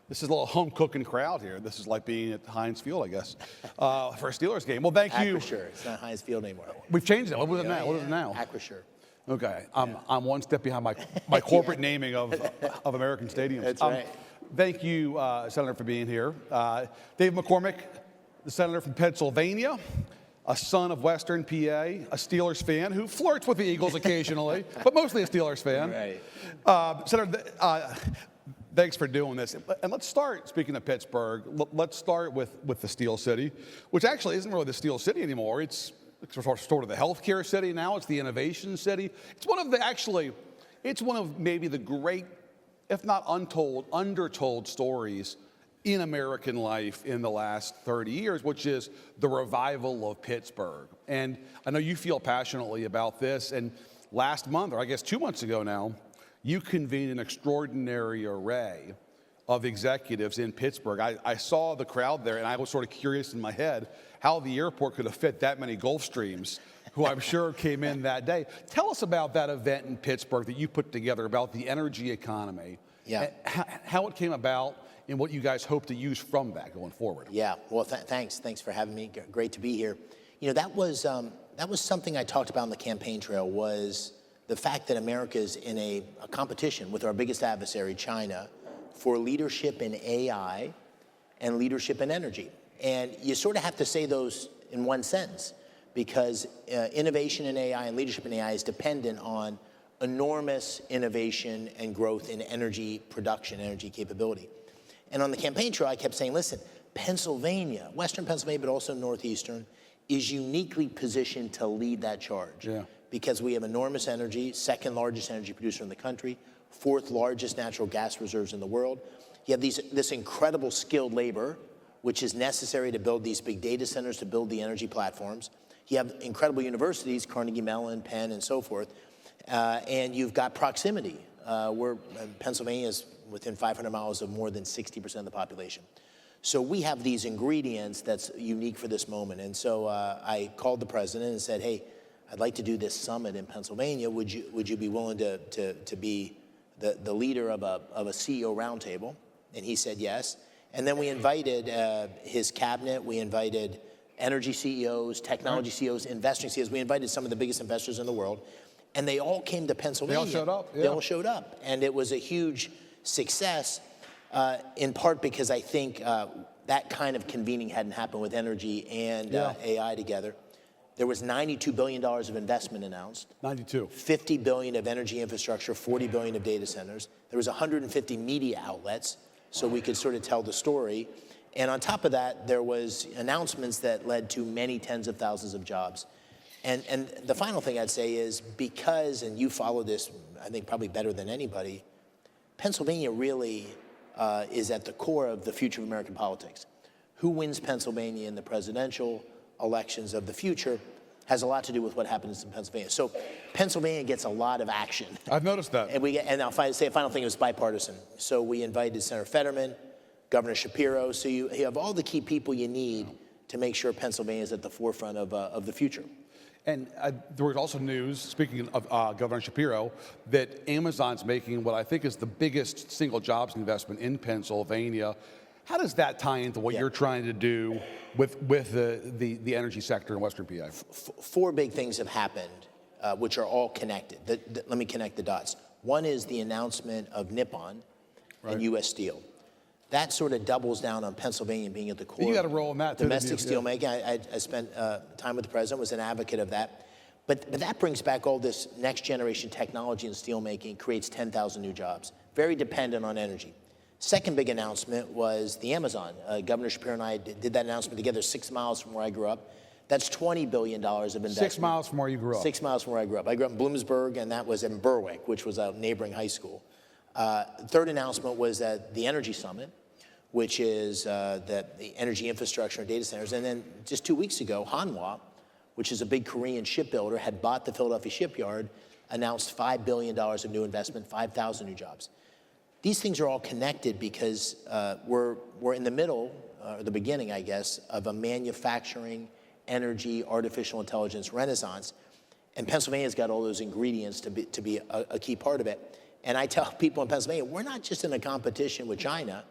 This is a little home cooking crowd here. This is like being at Heinz Field, I guess, for a Steelers game. Well, thank you. Acrisure. It's not Heinz Field anymore. We've changed it. What is it now? What is it now? Acrisure. Okay. I'm one step behind my corporate naming of American stadiums. That's right. Thank you, Senator, for being here. Dave McCormick, the senator from Pennsylvania, a son of Western PA, a Steelers fan who flirts with the Eagles occasionally, but mostly a Steelers fan. Right. Senator, thanks for doing this. And let's start, speaking of Pittsburgh, let's start with the Steel City, which actually isn't really the Steel City anymore. It's sort of the healthcare city now. It's the innovation city. It's one of maybe the great, if not untold, undertold stories in American life in the last 30 years, which is the revival of Pittsburgh. And I know you feel passionately about this. And last month, or I guess 2 months ago now, you convened an extraordinary array of executives in Pittsburgh. I saw the crowd there, and I was sort of curious in my head how the airport could have fit that many Gulfstreams, who I'm sure came in that day. Tell us about that event in Pittsburgh that you put together about the energy economy, how it came about, and what you guys hope to use from that going forward. Yeah, well, thanks for having me. Great to be here. You know, that was something I talked about on the campaign trail, was the fact that America is in a competition with our biggest adversary, China, for leadership in AI and leadership in energy. And you sort of have to say those in one sentence, because innovation in AI and leadership in AI is dependent on enormous innovation and growth in energy production, energy capability. And on the campaign trail, I kept saying, listen, Pennsylvania, Western Pennsylvania, but also Northeastern, is uniquely positioned to lead that charge. Because we have enormous energy, second largest energy producer in the country, fourth largest natural gas reserves in the world. You have this incredible skilled labor, which is necessary to build these big data centers, to build the energy platforms. You have incredible universities, Carnegie Mellon, Penn, and so forth. And you've got proximity. Pennsylvania is within 500 miles of more than 60% of the population. So we have these ingredients that's unique for this moment. And so I called the president and said, hey, I'd like to do this summit in Pennsylvania. Would you be willing to be the leader of a CEO roundtable? And he said yes. And then we invited his cabinet. We invited energy CEOs, technology CEOs, investing CEOs. We invited some of the biggest investors in the world. And they all came to Pennsylvania. They all showed up. They all showed up. And it was a huge success, in part because I think that kind of convening hadn't happened with energy and AI together. There was $92 billion of investment announced. 92. $50 billion of energy infrastructure, $40 billion of data centers. There was 150 media outlets, so we could sort of tell the story. And on top of that, there was announcements that led to many tens of thousands of jobs. And the final thing I'd say is, because, and you follow this, I think probably better than anybody, Pennsylvania really is at the core of the future of American politics. Who wins Pennsylvania in the presidential elections of the future has a lot to do with what happens in Pennsylvania. So Pennsylvania gets a lot of action. I've noticed that. And I'll say a final thing, it was bipartisan. So we invited Senator Fetterman, Governor Shapiro. So you have all the key people you need to make sure Pennsylvania is at the forefront of the future. And there was also news, speaking of Governor Shapiro, that Amazon's making what I think is the biggest single jobs investment in Pennsylvania. How does that tie into what you're trying to do with the energy sector in Western PA? Four big things have happened, which are all connected. Let me connect the dots. One is the announcement of Nippon and U.S. Steel. That sort of doubles down on Pennsylvania being at the core. You got a role in that, too. Domestic steelmaking. I spent time with the president, was an advocate of that. But that brings back all this next generation technology in steelmaking, creates 10,000 new jobs. Very dependent on energy. Second big announcement was the Amazon. Governor Shapiro and I did that announcement together 6 miles from where I grew up. That's $20 billion of investment. 6 miles from where you grew up. 6 miles from where I grew up. I grew up in Bloomsburg, and that was in Berwick, which was a neighboring high school. Third announcement was at the Energy Summit, which is the energy infrastructure and data centers. And then just 2 weeks ago, Hanwha, which is a big Korean shipbuilder, had bought the Philadelphia shipyard, announced $5 billion of new investment, 5,000 new jobs. These things are all connected because we're in the middle, or the beginning, I guess, of a manufacturing, energy, artificial intelligence renaissance. And Pennsylvania's got all those ingredients to be a key part of it. And I tell people in Pennsylvania, we're not just in a competition with China.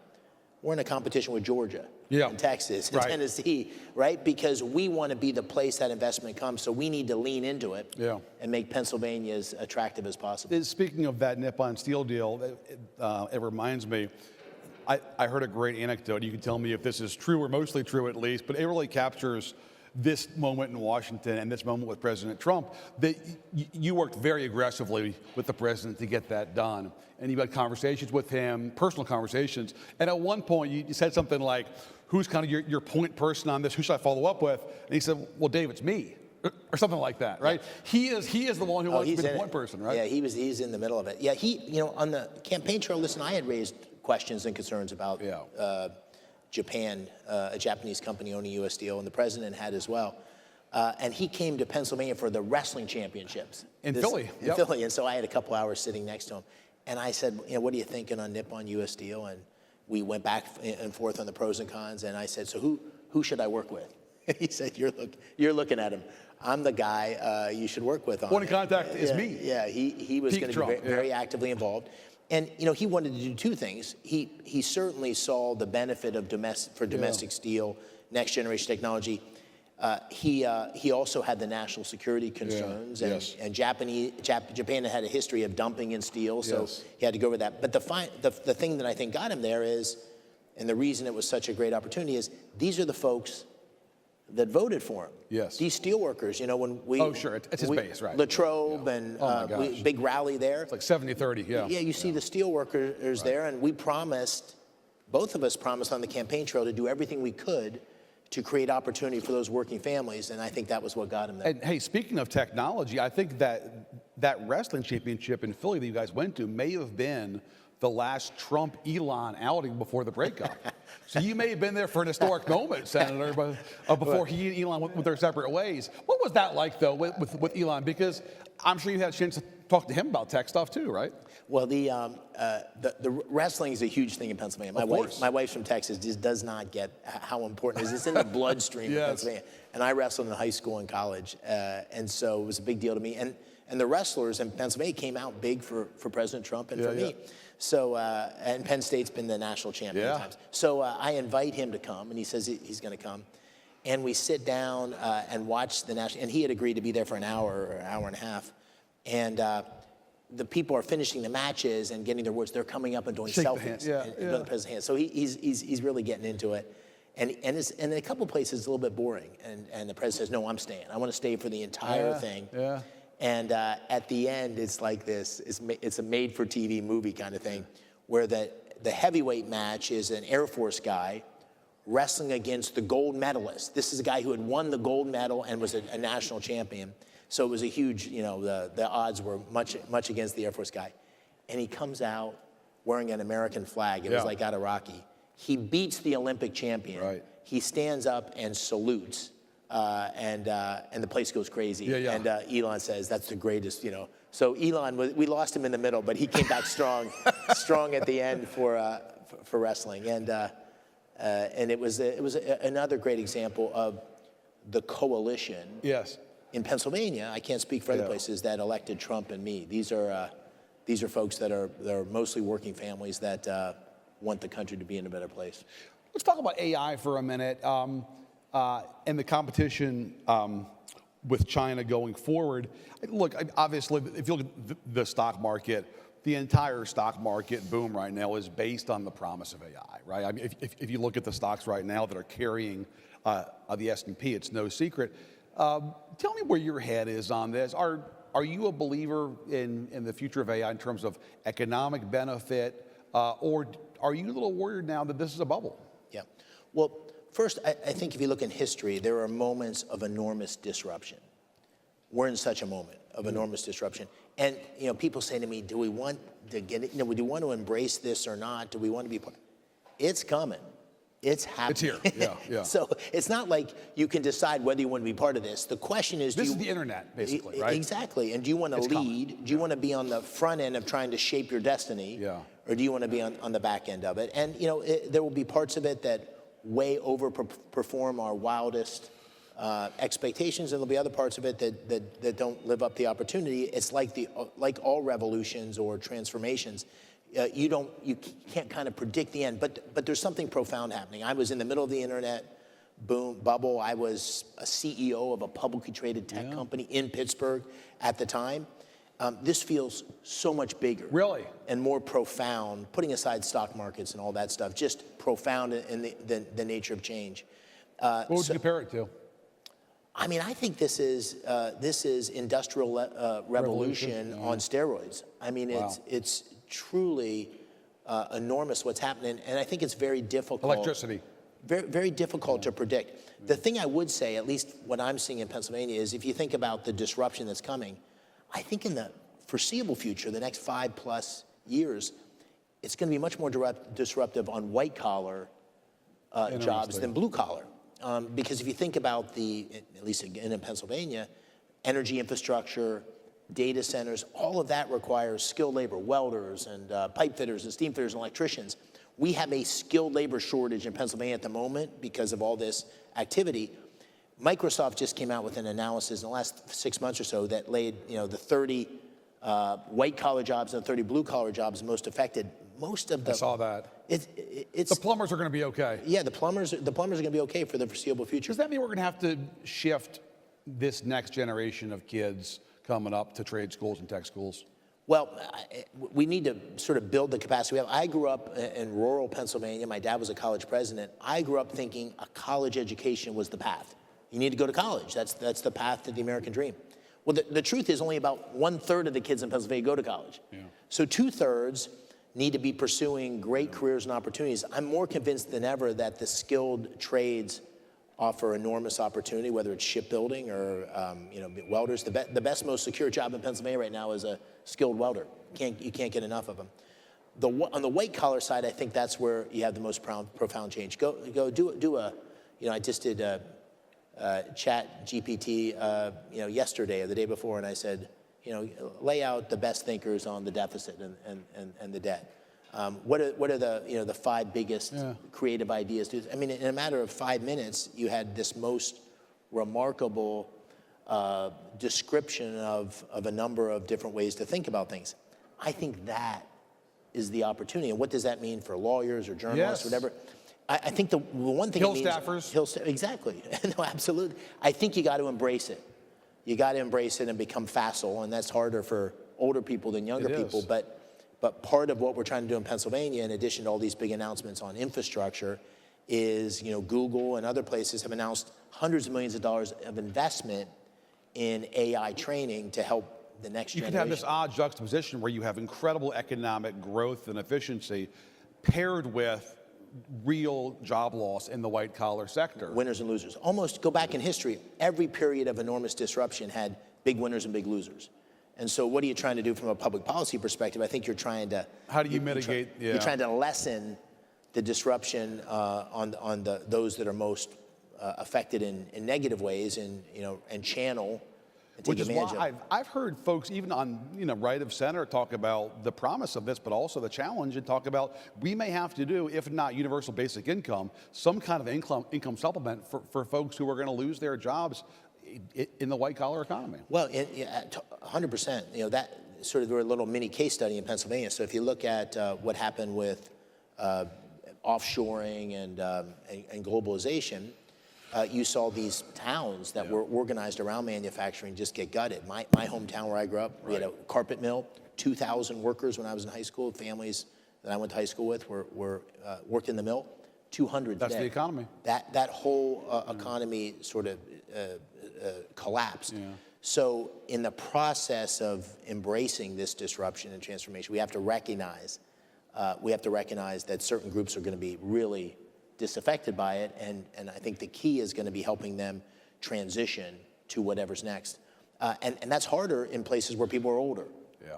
we're in a competition with Georgia, Yeah. and Texas, and Right. Tennessee, right? Because we want to be the place that investment comes, so we need to lean into it Yeah. and make Pennsylvania as attractive as possible. Speaking of that Nippon Steel deal, it reminds me, I heard a great anecdote. You can tell me if this is true or mostly true at least, but it really captures this moment in Washington and this moment with President Trump, that you worked very aggressively with the president to get that done. And you had conversations with him, personal conversations. And at one point you said something like, who's kind of your point person on this? Who should I follow up with? And he said, well, Dave, it's me. Or something like that, right? Yeah. He is the one who wants to be the point person, right? Yeah, he's in the middle of it. Yeah, on the campaign trail, listen, I had raised questions and concerns about Japan, a Japanese company owning U.S. Steel, and the president had as well. And he came to Pennsylvania for the wrestling championships. In Philly. In Philly, and so I had a couple hours sitting next to him. And I said, what are you thinking on Nippon U.S. Steel? And we went back and forth on the pros and cons, and I said, so who should I work with? He said, you're looking at him. I'm the guy you should work with on Point of contact is me. Yeah, he was going to be very actively involved. And he wanted to do two things. He certainly saw the benefit of domestic steel, next generation technology. He also had the national security concerns, and Japan had a history of dumping in steel, so he had to go over that. But the thing that I think got him there is, and the reason it was such a great opportunity is, these are the folks that voted for him. Yes. These steelworkers, when we... Oh, sure, it's his base, right. Latrobe and big rally there. It's like 70-30, yeah. Yeah, you see the steelworkers there, and both of us promised on the campaign trail to do everything we could to create opportunity for those working families, and I think that was what got him there. And hey, speaking of technology, I think that wrestling championship in Philly that you guys went to may have been the last Trump-Elon outing before the breakup. So you may have been there for an historic moment, Senator, before he and Elon went their separate ways. What was that like, though, with Elon? Because I'm sure you had a chance to talk to him about tech stuff, too, right? Well, the wrestling is a huge thing in Pennsylvania. My wife's from Texas, just does not get how important it is. It's in the bloodstream of Pennsylvania. And I wrestled in high school and college, and so it was a big deal to me. And the wrestlers in Pennsylvania came out big for President Trump and for me. So, and Penn State's been the national champion times. So I invite him to come, and he says he's going to come. And we sit down and watch the national, and he had agreed to be there for an hour or an hour and a half. And the people are finishing the matches and getting their words. They're coming up and doing selfies and doing the president's hand. So he's really getting into it. And in a couple places, it's a little bit boring. And the president says, no, I'm staying. I want to stay for the entire thing. Yeah. And at the end, it's like this. It's a made-for-TV movie kind of thing, where the heavyweight match is an Air Force guy wrestling against the gold medalist. This is a guy who had won the gold medal and was a national champion. So it was a huge, the odds were much against the Air Force guy. And he comes out wearing an American flag. It was like out of Rocky. He beats the Olympic champion. Right. He stands up and salutes. And the place goes crazy. And Elon says, that's the greatest, So Elon, we lost him in the middle, but he came back strong at the end for wrestling. And it was another great example of the coalition. Yes. In Pennsylvania, I can't speak for other places, that elected Trump and me. These are folks that are mostly working families that want the country to be in a better place. Let's talk about AI for a minute. And the competition with China going forward. Look, obviously, if you look at the stock market, the entire stock market boom right now is based on the promise of AI, right? I mean, if you look at the stocks right now that are carrying the S&P, it's no secret. Tell me where your head is on this. Are you a believer in the future of AI in terms of economic benefit, or are you a little worried now that this is a bubble? Yeah. Well, first, I think if you look in history, there are moments of enormous disruption. We're in such a moment of enormous disruption. And, people say to me, do we want to get it? Do we want to embrace this or not? Do we want to be part? It's coming. It's happening. It's here, yeah. So it's not like you can decide whether you want to be part of this. The question is, this is the internet, basically, right? Exactly. And do you want to lead? Coming. Do you want to be on the front end of trying to shape your destiny? Yeah. Or do you want to be on the back end of it? And, there will be parts of it that way overperform our wildest expectations, and there'll be other parts of it that don't live up to the opportunity. It's like all revolutions or transformations. you can't kind of predict the end, but there's something profound happening. I was in the middle of the internet boom bubble. I was a CEO of a publicly traded tech company in Pittsburgh at the time. This feels so much bigger, really, and more profound. Putting aside stock markets and all that stuff, just profound in the nature of change. What would you compare it to? I mean, I think this is industrial revolution on steroids. I mean, it's truly enormous what's happening, and I think it's very difficult. Electricity. Very, very difficult to predict. The thing I would say, at least what I'm seeing in Pennsylvania, is if you think about the disruption that's coming, I think in the foreseeable future, the next 5+ years, it's going to be much more disruptive on white collar jobs than blue collar. Because if you think about at least again in Pennsylvania, energy infrastructure, data centers, all of that requires skilled labor, welders and pipe fitters and steam fitters and electricians. We have a skilled labor shortage in Pennsylvania at the moment because of all this activity. Microsoft just came out with an analysis in the last 6 months or so that laid, the 30 white collar jobs and the 30 blue collar jobs most affected. Most of the I saw that. It's the plumbers are going to be okay. Yeah, the plumbers are going to be okay for the foreseeable future. Does that mean we're going to have to shift this next generation of kids coming up to trade schools and tech schools? Well, we need to sort of build the capacity we have. I grew up in rural Pennsylvania. My dad was a college president. I grew up thinking a college education was the path. You need to go to college. That's the path to the American dream. Well, the truth is only about 1/3 of the kids in Pennsylvania go to college. Yeah. So 2/3 need to be pursuing great careers and opportunities. I'm more convinced than ever that the skilled trades offer enormous opportunity, whether it's shipbuilding or welders. The best, most secure job in Pennsylvania right now is a skilled welder. You can't get enough of them. On the white collar side, I think that's where you have the most profound change. Go do a, I just did chat GPT, yesterday or the day before, and I said, lay out the best thinkers on the deficit and the debt. What are the 5 biggest creative ideas? I mean, in a matter of 5 minutes, you had this most remarkable description of a number of different ways to think about things. I think that is the opportunity. And what does that mean for lawyers or journalists, or whatever? I think the one thing Hill staffers. Exactly. No, absolutely. I think you got to embrace it. You got to embrace it and become facile, and that's harder for older people than younger people. But part of what we're trying to do in Pennsylvania, in addition to all these big announcements on infrastructure, is Google and other places have announced hundreds of millions of dollars of investment in AI training to help the next generation. You could have this odd juxtaposition where you have incredible economic growth and efficiency paired with real job loss in the white collar sector. Winners and losers. Almost go back in history, every period of enormous disruption had big winners and big losers. And so what are you trying to do from a public policy perspective? I think you're trying to... How do you mitigate? You're trying to lessen the disruption on those that are most affected in negative ways, and channel. Which is why I've heard folks even on right of center talk about the promise of this, but also the challenge, and talk about we may have to do, if not universal basic income, some kind of income supplement for folks who are going to lose their jobs in the white collar economy. Well, 100%. That sort of, we're a little mini case study in Pennsylvania. So if you look at what happened with offshoring and globalization. You saw these towns that were organized around manufacturing just get gutted. My hometown where I grew up, we had a carpet mill, 2,000 workers when I was in high school. Families that I went to high school with were worked in the mill, 200 That's dead. the economy. That whole economy sort of collapsed. Yeah. So in the process of embracing this disruption and transformation, we have to recognize that certain groups are going to be really disaffected by it, and I think the key is going to be helping them transition to whatever's next, and that's harder in places where people are older,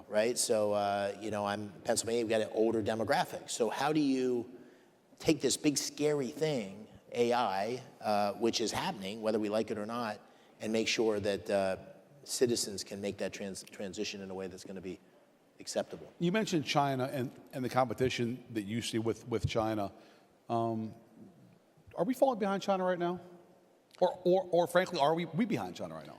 right? So I'm Pennsylvania, we've got an older demographic. So how do you take this big scary thing, AI, which is happening whether we like it or not, and make sure that citizens can make that transition in a way that's going to be acceptable? You mentioned China and the competition that you see with China. Are we falling behind China right now? Or frankly, are we behind China right now?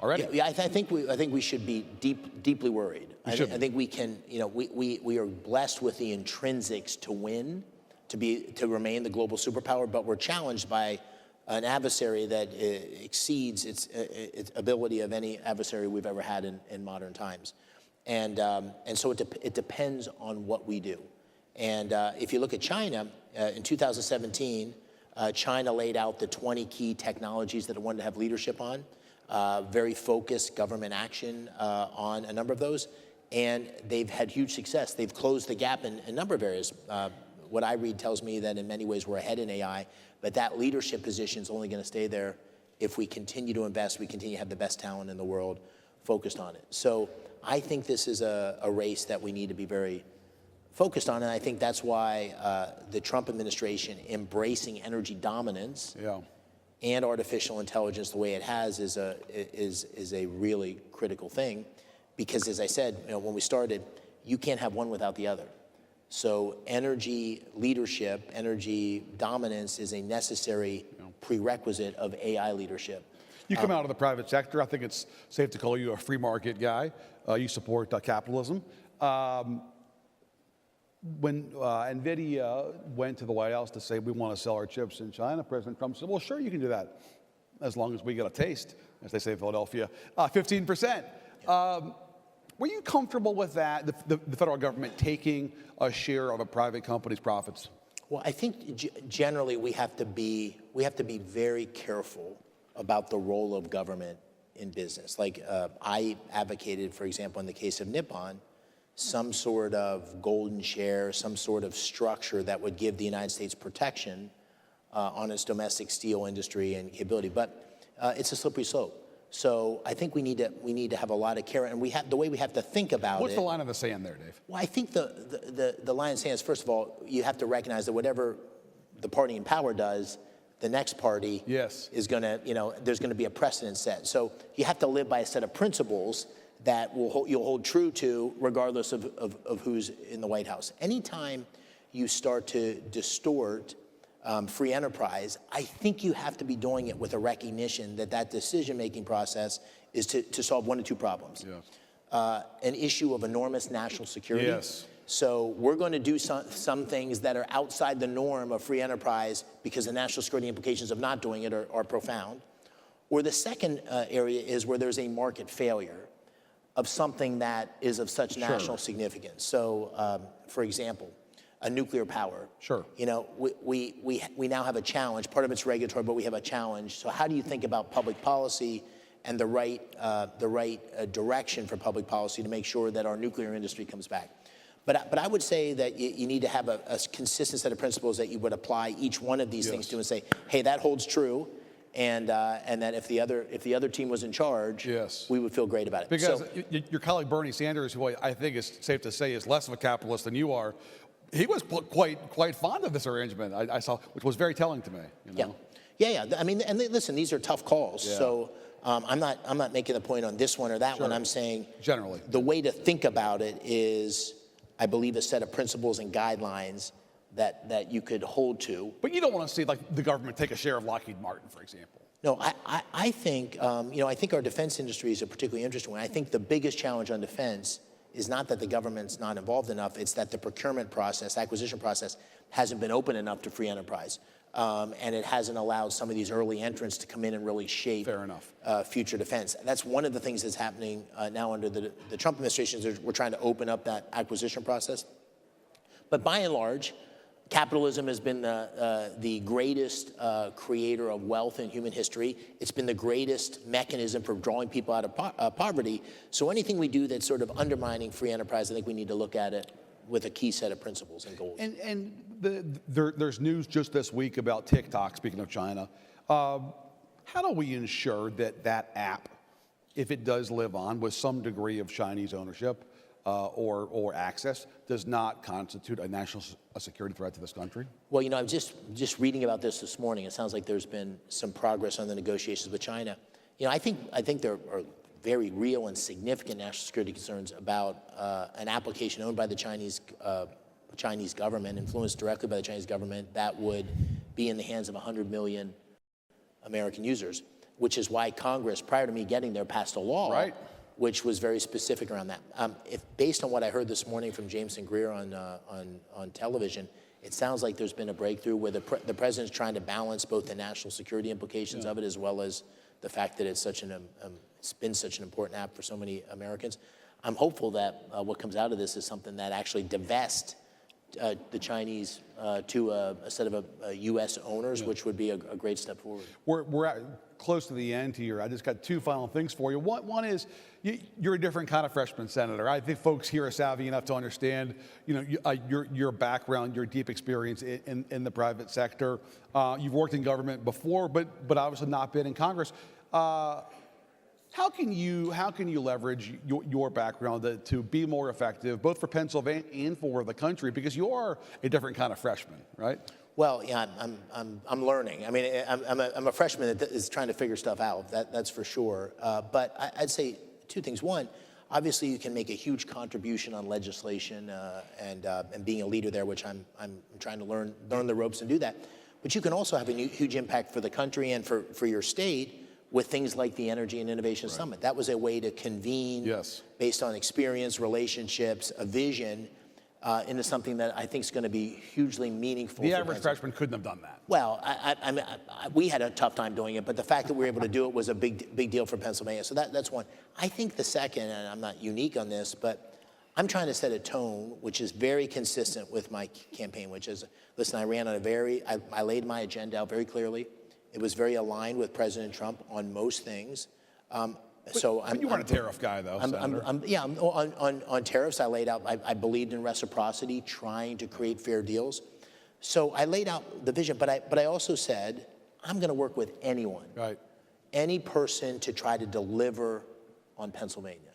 already. Yeah, I think we should be deeply worried. I think we can, we are blessed with the intrinsics to win, to remain the global superpower, but we're challenged by an adversary that exceeds its ability of any adversary we've ever had in modern times. And so it depends on what we do. And if you look at China, in 2017, China laid out the 20 key technologies that it wanted to have leadership on, very focused government action on a number of those, and they've had huge success. They've closed the gap in a number of areas. What I read tells me that in many ways we're ahead in AI, but that leadership position is only going to stay there if we continue to invest, we continue to have the best talent in the world focused on it. So I think this is a race that we need to be very focused on, and I think that's why the Trump administration embracing energy dominance and artificial intelligence the way it has is a really critical thing, because as I said, when we started, you can't have one without the other. So energy leadership, energy dominance is a necessary prerequisite of AI leadership. You come out of the private sector. I think it's safe to call you a free market guy. You support capitalism. When NVIDIA went to the White House to say we want to sell our chips in China, President Trump said, well, sure, you can do that, as long as we get a taste, as they say in Philadelphia, 15%. Were you comfortable with that, the federal government taking a share of a private company's profits? Well, I think generally we have to be very careful about the role of government in business. Like I advocated, for example, in the case of Nippon, some sort of golden share, some sort of structure that would give the United States protection on its domestic steel industry and capability. But it's a slippery slope. So I think we need to have a lot of care, and the way we have to think about What's the line in the sand there, Dave? Well, I think the line in the sand is, first of all, you have to recognize that whatever the party in power does, the next party is going to, there's going to be a precedent set. So you have to live by a set of principles that you'll hold true to regardless of who's in the White House. Anytime you start to distort free enterprise, I think you have to be doing it with a recognition that decision-making process is to solve one of two problems. An issue of enormous national security. So we're going to do some things that are outside the norm of free enterprise because the national security implications of not doing it are profound. Or the second area is where there's a market failure of something that is of such national significance. So, for example, a nuclear power. We now have a challenge. Part of it's regulatory, but we have a challenge. So how do you think about public policy and the right direction for public policy to make sure that our nuclear industry comes back? But I would say that you need to have a consistent set of principles that you would apply each one of these things to and say, hey, that holds true. And that if the other team was in charge, we would feel great about it. Because your colleague Bernie Sanders, who I think is safe to say is less of a capitalist than you are, he was quite fond of this arrangement. I saw, which was very telling to me. Yeah. I mean, and listen, these are tough calls. So I'm not making the point on this one or that one. I'm saying generally the way to think about it is, I believe, a set of principles and guidelines that you could hold to. But you don't want to see like the government take a share of Lockheed Martin, for example. No, I think I think our defense industry is a particularly interesting one. I think the biggest challenge on defense is not that the government's not involved enough, it's that the procurement process, acquisition process, hasn't been open enough to free enterprise. And it hasn't allowed some of these early entrants to come in and really shape future defense. That's one of the things that's happening now under the Trump administration, is we're trying to open up that acquisition process. But by and large, capitalism has been the greatest creator of wealth in human history. It's been the greatest mechanism for drawing people out of poverty. So anything we do that's sort of undermining free enterprise, I think we need to look at it with a key set of principles and goals. And there's news just this week about TikTok, speaking of China. How do we ensure that app, if it does live on with some degree of Chinese ownership, or access, does not constitute a national security threat to this country? Well, I'm just reading about this morning. It sounds like there's been some progress on the negotiations with China. I think there are very real and significant national security concerns about an application owned by the Chinese government, influenced directly by the Chinese government, that would be in the hands of 100 million American users. which is why Congress, prior to me getting there, passed a law, Right. which was very specific around that. If based on what I heard this morning from Jameson Greer on television, it sounds like there's been a breakthrough where the president's trying to balance both the national security implications of it as well as the fact that it's been such an important app for so many Americans. I'm hopeful that what comes out of this is something that actually divests the Chinese to a set of U.S. owners, which would be a great step forward. We're close to the end here. I just got two final things for you. One is you're a different kind of freshman senator. I think folks here are savvy enough to understand, your background, your deep experience in the private sector. You've worked in government before, but obviously not been in Congress. How can you leverage your background to be more effective, both for Pennsylvania and for the country, because you are a different kind of freshman, right? Well, yeah, I'm learning. I mean, I'm a freshman that is trying to figure stuff out. That's for sure. But I'd say two things. One, obviously, you can make a huge contribution on legislation and being a leader there, which I'm trying to learn the ropes and do that. But you can also have a huge impact for the country and for your state with things like the Energy and Innovation Summit. That was a way to convene, based on experience, relationships, a vision, into something that I think is going to be hugely meaningful. The average freshman couldn't have done that. Well, we had a tough time doing it, but the fact that we were able to do it was a big deal for Pennsylvania. So that's one. I think the second, and I'm not unique on this, but I'm trying to set a tone which is very consistent with my campaign, which is, listen, I ran on I laid my agenda out very clearly. It was very aligned with President Trump on most things. But you weren't a tariff guy, though, Senator. On tariffs, I laid out, I believed in reciprocity, trying to create fair deals. So I laid out the vision, but I also said, I'm going to work with anyone, any person to try to deliver on Pennsylvania,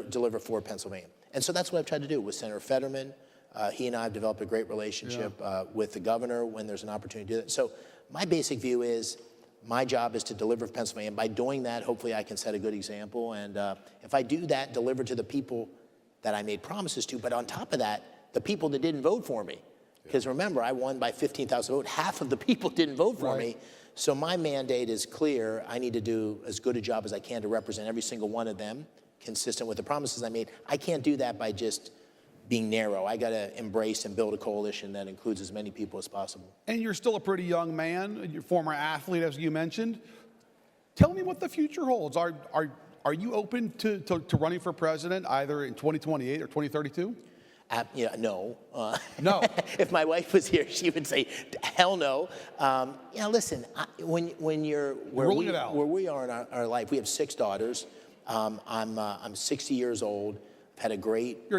deliver for Pennsylvania. And so that's what I've tried to do with Senator Fetterman. He and I have developed a great relationship with the governor when there's an opportunity to do that. So my basic view is my job is to deliver for Pennsylvania. And by doing that, hopefully I can set a good example. And if I do that, deliver to the people that I made promises to. But on top of that, the people that didn't vote for me. Because remember, I won by 15,000 votes. Half of the people didn't vote for me. So my mandate is clear. I need to do as good a job as I can to represent every single one of them, consistent with the promises I made. I can't do that by just being narrow. I got to embrace and build a coalition that includes as many people as possible. And you're still a pretty young man. You're a former athlete, as you mentioned. Tell me what the future holds. Are you open to running for president either in 2028 or 2032? No. No. If my wife was here, she would say, hell no. Listen, when you're where we are in our life, we have 6 daughters. I'm 60 years old. Had a great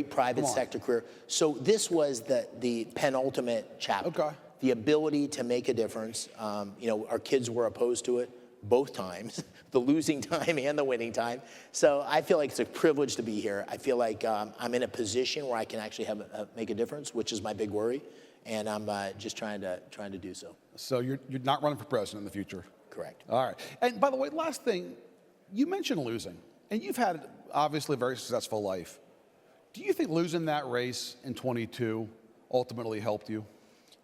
private sector career. So this was the penultimate chapter. Okay. The ability to make a difference. Our kids were opposed to it both times, the losing time and the winning time. So I feel like it's a privilege to be here. I feel like I'm in a position where I can actually make a difference, which is my big worry, and I'm just trying to do so. So you're not running for president in the future? Correct. All right. And by the way, last thing, you mentioned losing, and you've had obviously a very successful life. Do you think losing that race in 22 ultimately helped you?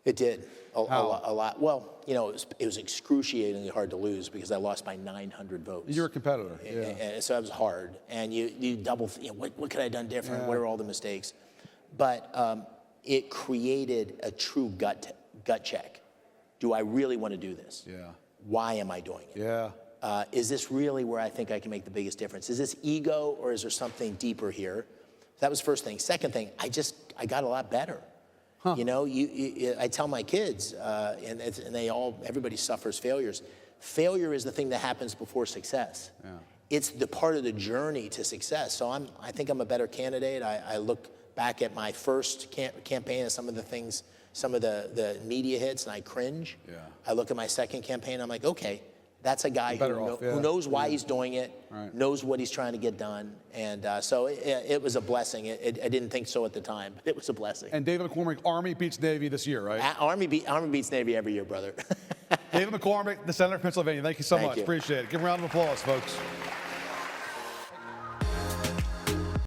It did. A lot. Well, it was excruciatingly hard to lose because I lost by 900 votes. You're a competitor. And so that was hard. And you double, what could I have done different? What are all the mistakes? But it created a true gut check. Do I really want to do this? Yeah. Why am I doing it? Yeah. Is this really where I think I can make the biggest difference? Is this ego or is there something deeper here? That was first thing. Second thing, I got a lot better. Huh. I tell my kids, and everybody suffers failures. Failure is the thing that happens before success. Yeah. It's the part of the journey to success. So I think I'm a better candidate. I look back at my first campaign and some of the media hits, and I cringe. Yeah. I look at my second campaign, I'm like, okay, that's a guy who knows why he's doing it, knows what he's trying to get done. And so it was a blessing. I didn't think so at the time, but it was a blessing. And David McCormick, Army beats Navy this year, right? Army beats Navy every year, brother. David McCormick, the Senator of Pennsylvania, thank you so much. Appreciate it. Give him a round of applause, folks.